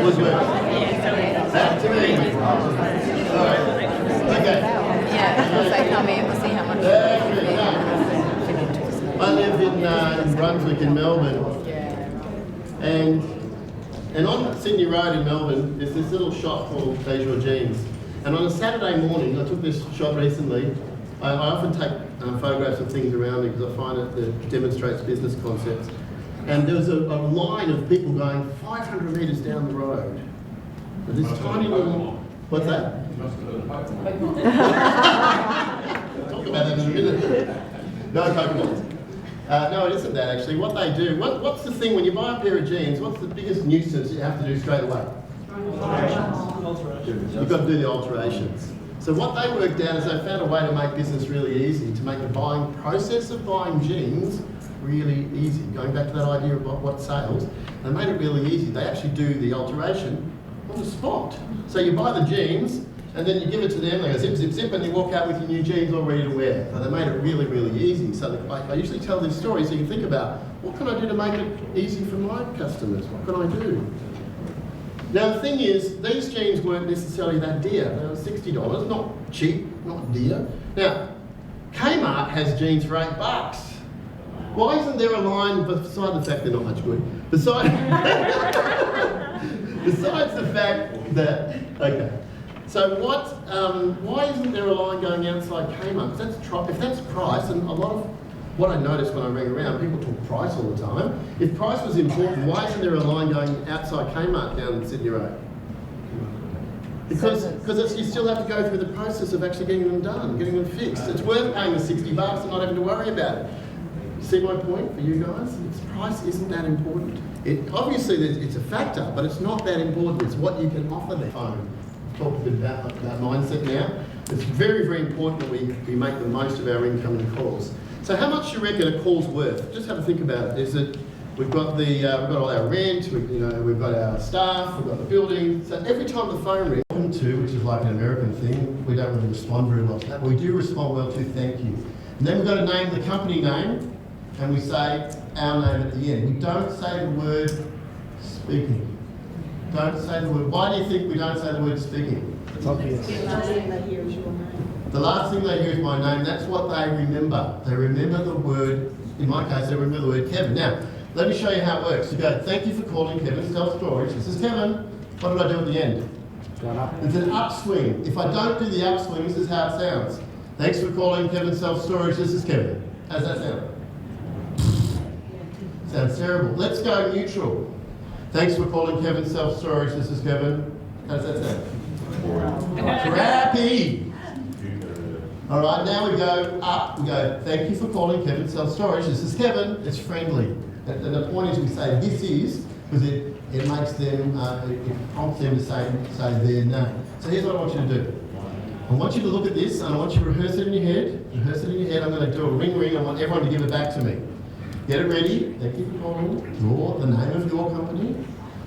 woodwork. That's too easy. Alright. Okay. Yeah, because they come in, we'll see how much. I live in Brunswick in Melbourne. And on Sydney Road in Melbourne, there's this little shop called Bejour Jeans. And on a Saturday morning, I took this shot recently. I often take photographs of things around me because I find it demonstrates business concepts. And there was a line of people going 500 metres down the road. And this tiny little... What's that? Talk about that in a minute. No Pokemon. No, it isn't that actually. What they do, what's the thing when you buy a pair of jeans, what's the biggest nuisance you have to do straight away? Alterations. You've got to do the alterations. So what they worked out is they found a way to make business really easy, to make the buying process of buying jeans really easy. Going back to that idea about what sales, they made it really easy. They actually do the alteration on the spot. So you buy the jeans, and then you give it to them, they go zip, zip, zip, and you walk out with your new jeans all ready to wear. So they made it really, really easy. So I usually tell this story so you can think about, what can I do to make it easy for my customers? What can I do? Now the thing is, these jeans weren't necessarily that dear. They were $60, not cheap, not dear. Now, Kmart has jeans for $8. Why isn't there a line, beside the fact they're not much good, besides the fact that, okay. So why isn't there a line going outside Kmart? If that's price, and a lot of what I noticed when I rang around, people talk price all the time. If price was important, why isn't there a line going outside Kmart down Sydney Road? Because you still have to go through the process of actually getting them done, getting them fixed. It's worth paying the $60 and not having to worry about it. See my point for you guys? Price isn't that important. Obviously it's a factor, but it's not that important. It's what you can offer them. Talked a bit about mindset now. It's very, very important that we make the most of our incoming calls. So how much do you reckon a call's worth? Just have a think about it. We've got all our rent, we've got our staff, we've got the building. So every time the phone rings, welcome to, which is like an American thing, we don't really respond very well to that, but we do respond well to thank you. And then we've got to name the company name, and we say our name at the end. We don't say the word speaking. Don't say the word. Why do you think we don't say the word speaking? It's obvious. The last thing they hear is your name. The last thing they hear is my name. That's what they remember. They remember the word, in my case, they remember the word Kevin. Now, let me show you how it works. You go, thank you for calling Kevin Self-Storage. This is Kevin. What did I do at the end? It's an upswing. If I don't do the upswing, this is how it sounds. Thanks for calling Kevin Self-Storage. This is Kevin. How's that sound? Sounds terrible. Let's go neutral. Thanks for calling Kevin Self-Storage. This is Kevin. How does that sound? Crappy. All right, now we go up. We go, thank you for calling Kevin Self-Storage. This is Kevin. It's friendly. And the point is we say this is, because it makes them, it prompts them to say their name. So here's what I want you to do. I want you to look at this, and I want you to rehearse it in your head. Rehearse it in your head. I'm going to do a ring ring. I want everyone to give it back to me. Get it ready. Thank you for calling. Draw the name of your company,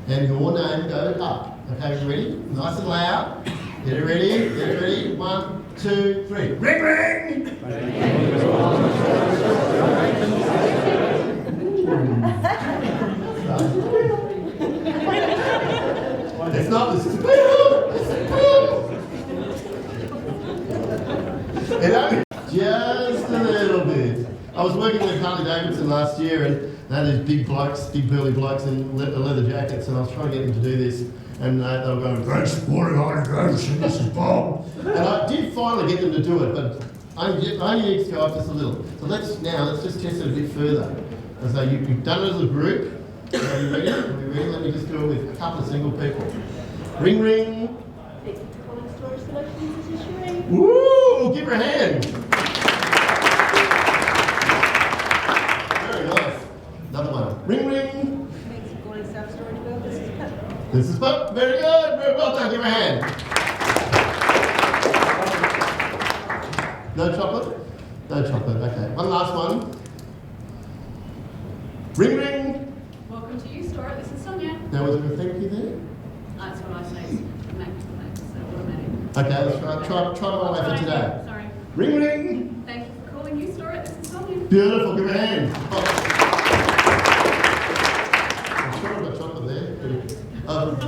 and your name goes up. Okay, you ready? Nice and loud. Get it ready. Get it ready. 1, 2, 3. Ring ring. It's not this. It only just a little bit. I was working with Harley Davidson last year, and they had these big blokes, big burly blokes in leather jackets, and I was trying to get them to do this, and they were going, "Great supporting Harley Davidson, this is Bob." And I did finally get them to do it, but I only need to go up just a little. So let's just test it a bit further. And so you've done it as a group. Are you ready? Are you ready? Let me just do it with a couple of single people. Ring ring. Thank you for calling Storage Solutions. This is Sheree. Woo! Give her a hand. Very nice. Another one. Ring ring. Thanks for calling Self Storage. Well, this is Pip. This is Pip. Very good. Very well done. Give her a hand. No chocolate? No chocolate. Okay. One last one. Ring ring. Welcome to you, Store. This is Sonia. Now was there a thank you there? That's what I say. So automatic. Okay, let's try one way for today. Sorry. Ring ring. Thank you for calling you, Store. This is Sonia. Beautiful. Give her a hand. I'm sure I've got chocolate there.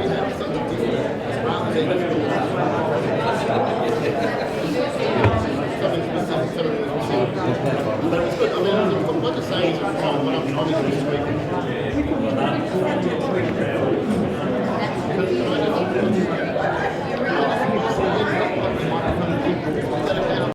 what I'm trying to do is tweak it. Can I